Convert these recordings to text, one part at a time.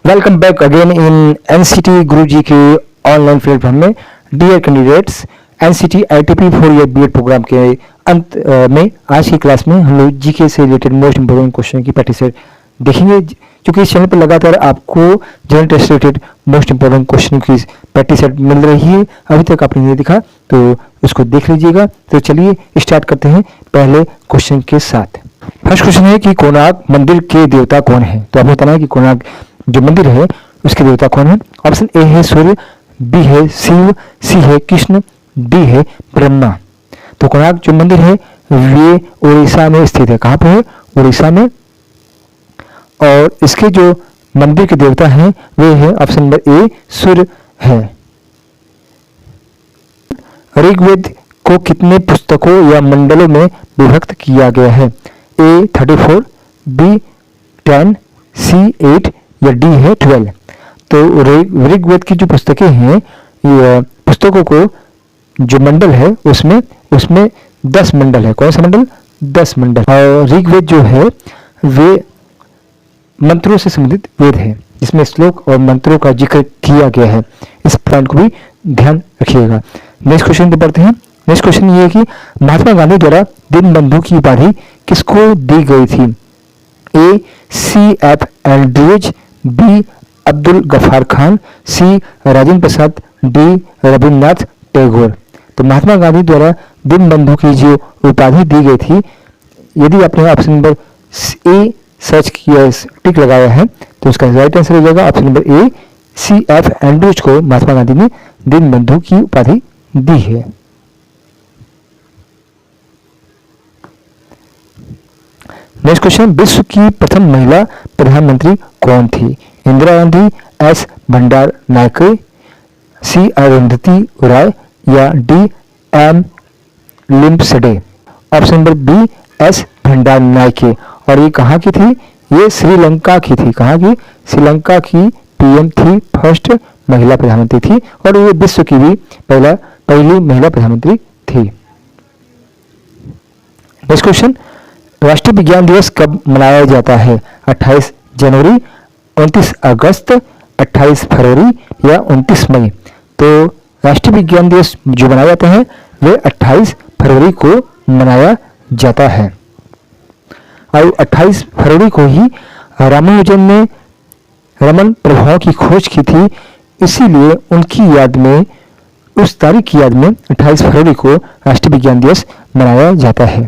Welcome back again in NCT Guruji के online platform में। Dear candidates, NCT ITP 4 year BEd program के अंत में आज की क्लास में हम लोग जीके से रिलेटेड मोस्ट इंपोर्टेंट क्वेश्चन की प्रैक्टिस देखेंगे। क्योंकि इस चैनल पर लगातार आपको जनरल टेस्ट से रिलेटेड मोस्ट इंपोर्टेंट क्वेश्चन की प्रैक्टिस मिल रही है। अभी तक आपने नहीं देखा तो उसको देख लीजिएगा। तो चलिए स्टार्ट करते हैं पहले क्वेश्चन के साथ। फर्स्ट क्वेश्चन है कि कोणार्क मंदिर के देवता कौन है। तो आपको बताना है कि कोणार्क जो मंदिर है उसके देवता कौन है। ऑप्शन ए है सूर्य, बी है शिव, सी है कृष्ण, डी है ब्रह्मा। तो कोणार्क जो मंदिर है ये उड़ीसा में स्थित है। कहाँ पे है? उड़ीसा में। और इसके जो मंदिर के देवता हैं वे है ऑप्शन नंबर ए सूर्य है। ऋग्वेद को कितने पुस्तकों या मंडलों में विभक्त किया गया है? ए 34, बी 10, सी 8 या डी है 12। तो ऋग्वेद की जो पुस्तकें हैं, ये पुस्तकों को जो मंडल है उसमें 10 मंडल है। कौन सा मंडल? 10 मंडल। और ऋग्वेद जो है वे मंत्रों से संबंधित वेद है जिसमें श्लोक और मंत्रों का जिक्र किया गया है। इस पॉइंट को भी ध्यान रखिएगा। नेक्स्ट क्वेश्चन पे बढ़ते हैं। नेक्स्ट क्वेश्चन ये है कि महात्मा गांधी द्वारा दीनबंधु की उपाधि किसको दी गई थी? A CF Andrews, B Abdul Gaffar Khan, C Rajendra Prasad, D Rabindranath Tagore. तो महात्मा गांधी द्वारा दीनबंधु की जो उपाधि दी गई थी, यदि आपने ऑप्शन नंबर ए सर्च किया, टिक लगाया है, तो उसका राइट आंसर हो जाएगा option number A CF Andrews को महात्मा गांधी ने दीनबंधु की उपाधि दी है। नेक्स्ट क्वेश्चन, विश्व की प्रथम महिला प्रधानमंत्री कौन थी? Indira Gandhi, S Bandaranaike, C Arundhati Roy या डी एम लिम्पसडे। Option number B S Bandaranaike. और ये कहाँ की थी? ये श्रीलंका की थी। कहाँ की? श्रीलंका की पीएम थी, फर्स्ट महिला प्रधानमंत्री थी और ये विश्व की भी पहली महिला प्रधानमंत्री थी। नेक्स्ट क्वेश्चन, राष्ट्रीय विज्ञान दिवस कब मनाया जाता है? 28 जनवरी, 29 अगस्त, 28 फरवरी या 29 मई। तो राष्ट्रीय विज्ञान दिवस जो मनाया जाता है वे 28 फरवरी को मनाया जाता है। और 28 फरवरी को ही रामानुजन ने रमन प्रभाव की खोज की थी, इसीलिए उनकी याद में, उस तारीख की याद में 28 फरवरी को राष्ट्रीय विज्ञान दिवस मनाया जाता है।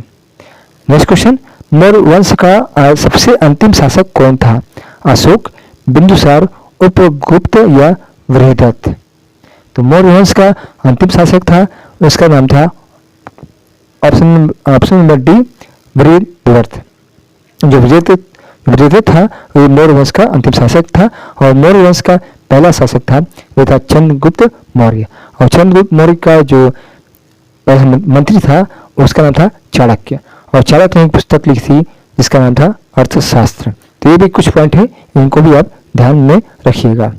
नेक्स्ट क्वेश्चन, मौर्य वंश का सबसे अंतिम शासक कौन था? अशोक, बिंदुसार, उपगुप्त या बृहदत्त। तो मौर्य वंश का अंतिम शासक था, उसका नाम था ऑप्शन नंबर डी बृहदत्त। जो बृहदत्त था वो मौर्य वंश का अंतिम शासक था। और मौर्य वंश का पहला शासक था वो था चंद्रगुप्त मौर्य। और चंद्रगुप्त मौर्य का जो पहला मंत्री था उसका नाम था चाणक्य। और चाणक्य ने एक पुस्तक लिखी थी जिसका नाम था अर्थशास्त्र। तो ये भी कुछ पॉइंट है, इनको भी आप ध्यान में रखिएगा।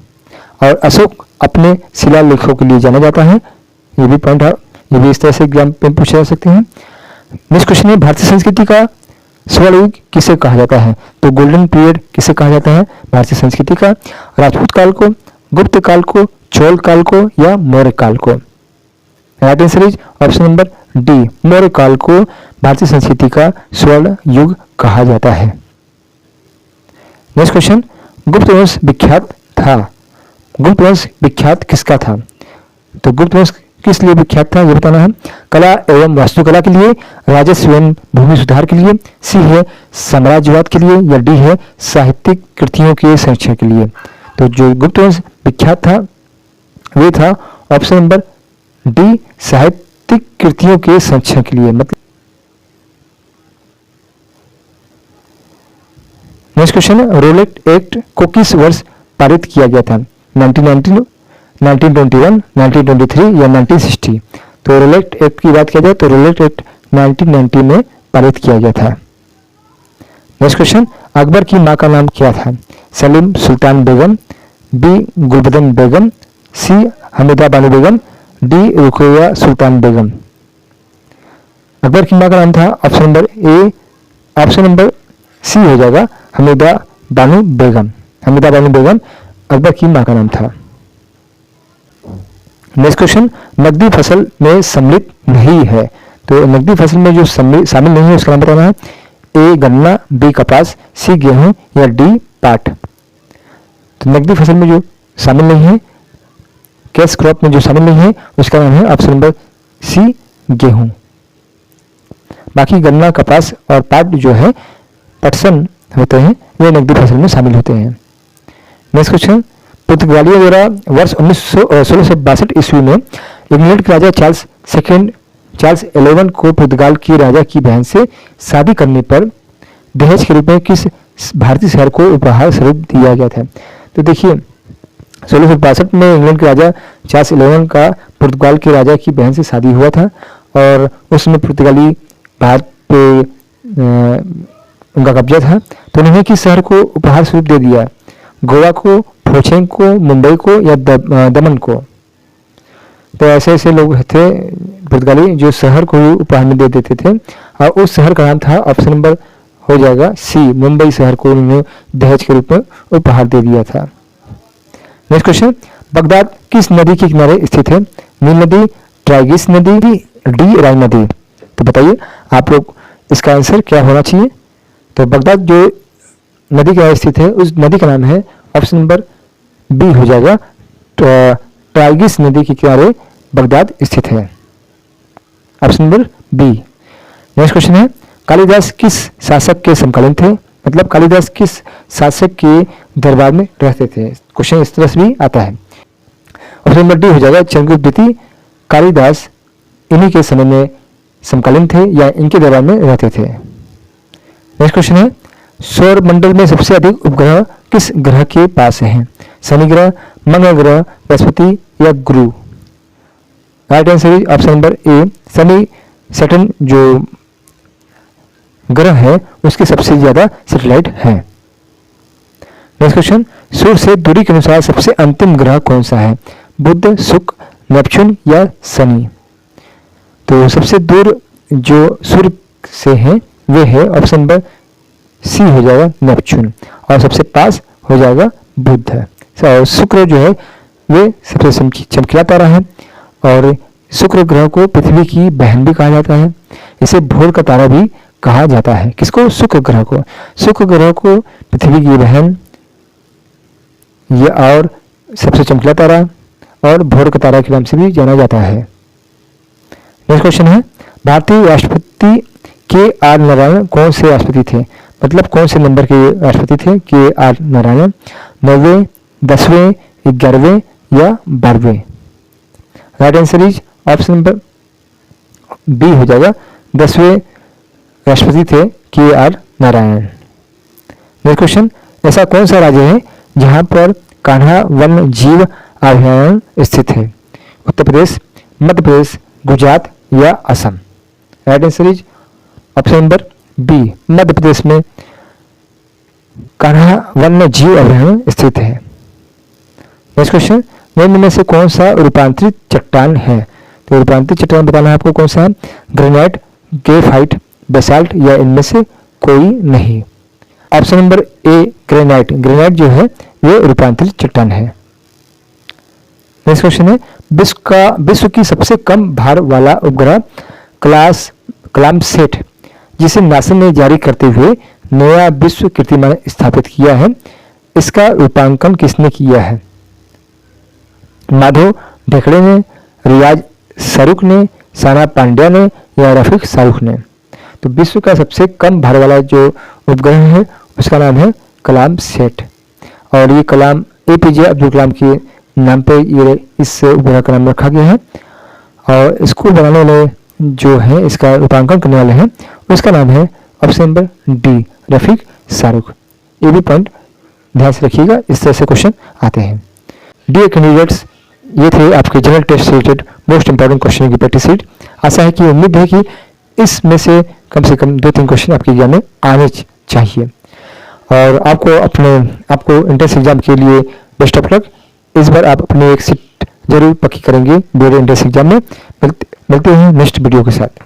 और अशोक अपने शिलालेखों के लिए जाना जाता है। ये भी पॉइंट है, ये भी इस तरह से एग्जाम में पूछे जा सकते हैं। नेक्स्ट क्वेश्चन है, भारतीय संस्कृति का स्वर्ण युग किसे कहा जाता है? तो गोल्डन पीरियड किसे कहा जाता है भारतीय संस्कृति का? राजपूत काल को, गुप्त काल को, चोल काल को या मौर्य काल को? Right answer is option number D, Maurya काल को भारतीय संस्कृति का स्वर्ण युग कहा जाता है। नेक्स्ट क्वेश्चन, गुप्त वंश विख्यात था। गुप्त वंश विख्यात किसका था? तो गुप्त वंश किस लिए विख्यात था ये बताना है। कला एवं वास्तुकला के लिए, राजस्व एवं भूमि सुधार के लिए, सी है साम्राज्यवाद के लिए या डी है साहित्यिक कृतियों के संरक्षण के लिए। तो जो गुप्त वंश विख्यात था वे था ऑप्शन नंबर डी साहित्यिक कृतियों के संरक्षण के लिए। मतलब नेक्स्ट क्वेश्चन है, रोलेट एक्ट को किस वर्ष पारित किया गया था? 1919, 1921, 1923 या 1960। तो रोलेट एक्ट की बात किया जाए तो रोलेट एक्ट 1990 में पारित किया गया था। नेक्स्ट क्वेश्चन, अकबर की मां का नाम क्या था? सलीम सुल्तान बेगम, बी गुलबदन बेगम, सी हमीदा बानो बेगम, डी रुकैया सुल्तान बेगम। अकबर की मां का नाम था ऑप्शन नंबर सी हो जाएगा हमीदा बानो बेगम। हमीदा बानो बेगम अकबर की मां का नाम था। नेक्स्ट क्वेश्चन, नकदी फसल में सम्मिलित नहीं है, तो नकदी फसल में जो शामिल नहीं है उसका नाम बताना है। ए गन्ना, बी कपास, सी गेहूं या डी पाट। तो नकदी फसल में जो शामिल नहीं है, कैश क्रॉप में जो शामिल नहीं है उसका नाम है ऑप्शन नंबर सी गेहूं। बाकी गन्ना, कपास और पाट जो है पटसन होते हैं, वे नकदी फसल में शामिल होते हैं। नेक्स्ट क्वेश्चन, पुर्तगालियों द्वारा वर्ष 1662 ईस्वी में इंग्लैंड के राजा चार्ल्स 11 को पुर्तगाल की राजा की बहन से शादी करने पर दहेज के रूप में किस भारतीय शहर को उपहार स्वरूप दिया गया था? तो देखिए 1662 में इंग्लैंड के राजा चार्ल्स 11 का पुर्तगाल के राजा की बहन से शादी हुआ था और उसमें पुर्तगाली भारत पे उनका कब्जा था, तो उन्होंने किस शहर को उपहार स्वरूप दे दिया? गोवा को, फोचेंग को, मुंबई को या दमन को? तो ऐसे ऐसे लोग थे पुर्तगाली जो शहर को उपहार में दे देते थे और उस शहर का नाम था ऑप्शन नंबर हो जाएगा सी, मुंबई शहर को उन्होंने दहेज के रूप में उपहार दे दिया था। नेक्स्ट क्वेश्चन, बगदाद किस नदी के किनारे स्थित है? नील नदी, टाइग्रिस नदी, डी राइन नदी? तो बताइए आप लोग इसका आंसर क्या होना चाहिए। तो बगदाद जो नदी के किनारे स्थित है उस नदी का नाम है ऑप्शन नंबर बी हो जाएगा, टाइग्रिस नदी के किनारे बगदाद स्थित है, option number B. Next question है, कालिदास किस शासक के समकालीन थे? मतलब कालिदास किस शासक के दरबार में रहते थे? क्वेश्चन इस तरह से भी आता है। ऑप्शन नंबर डी हो जाएगा, चंद्रगुप्त द्वितीय। कालिदास इन्हीं के समय में समकालीन थे या इनके दरबार में रहते थे। नेक्स्ट क्वेश्चन है, सौर मंडल में सबसे अधिक उपग्रह किस ग्रह के पास हैं? शनि ग्रह, मंगल ग्रह, बृहस्पति या गुरु? Right answer is option number A, Shani. Saturn जो ग्रह है उसके सबसे ज्यादा सैटेलाइट है। नेक्स्ट क्वेश्चन, सूर्य से दूरी के अनुसार सबसे अंतिम ग्रह कौन सा है? बुध, शुक्र, नेपच्यून या शनि? तो सबसे दूर जो सूर्य से है वे है ऑप्शन नंबर सी हो जाएगा नेपच्यून और सबसे पास हो जाएगा बुध है। और शुक्र जो है वे सबसे चमकीला तारा है और शुक्र ग्रह को पृथ्वी की बहन भी कहा जाता है। इसे भोर का तारा भी कहा जाता है। किसको? शुक्र ग्रह को। शुक्र ग्रह को पृथ्वी की बहन ये और सबसे चमकीला तारा और भोर का तारा के नाम से भी जाना जाता है। नेक्स्ट क्वेश्चन है, भारतीय राष्ट्रपति के आर नारायण कौन से राष्ट्रपति थे? मतलब कौन से नंबर के राष्ट्रपति थे के आर नारायण? 9वें, 10वें, 11वें या 12वें? Right answer is option number B हो जाएगा, 10वें राष्ट्रपति थे के आर नारायण। नेक्स्ट क्वेश्चन, ऐसा कौन सा राज्य है जहां पर कान्हा वन्य जीव अभयारण्य स्थित है? उत्तर प्रदेश, मध्य प्रदेश, गुजरात या Assam? Right answer is option number B, Madhya Pradesh में कान्हा वन्य जीव अभयारण्य स्थित है। नेक्स्ट क्वेश्चन, निम्न में से कौन सा रूपांतरित चट्टान है? तो रूपांतरित चट्टान बताना है आपको कौन सा है? ग्रेनाइट, ग्रेफाइट, बेसाल्ट या इनमें से कोई नहीं? Option number A granite. Granite जो है वो रूपांतरित चट्टान है। नेक्स्ट क्वेश्चन है, विश्व की सबसे कम भार वाला उपग्रह कलामसैट जिसे नासा ने जारी करते हुए नया विश्व कीर्तिमान स्थापित किया है, इसका रूपांकन किसने किया है? माधव ढेकड़े ने, रियाज शाहरुख ने, साना पांड्या ने या रफीक शाहरुख ने? तो विश्व का सबसे कम भार वाला जो उपग्रह है उसका नाम है कलामसैट और ये कलाम एपीजे अब्दुल कलाम के नाम पे ये इस उपग्रह का नाम रखा गया है और इसको बनाने वाले जो है इसका रूपांकन करने वाले हैं उसका नाम है option number D, Rafiq Shahrukh. ये भी पॉइंट ध्यान से रखिएगा, इस तरह से क्वेश्चन आते हैं। डियर कैंडिडेट्स, ये थे आपके जनरल टेस्ट से रिलेटेड मोस्ट इंपॉर्टेंट क्वेश्चन की प्रैक्टिस शीट। आशा है कि उम्मीद है कि इसमें से कम 2-3 क्वेश्चन आपके एग्जाम में आने चाहिए और आपको एंट्रेंस एग्जाम के लिए बेस्ट ऑफ लक। इस बार आप अपनी एक सीट जरूर पक्की करेंगे बोर्ड एंट्रेंस एग्जाम में। मिलते हैं नेक्स्ट वीडियो के साथ।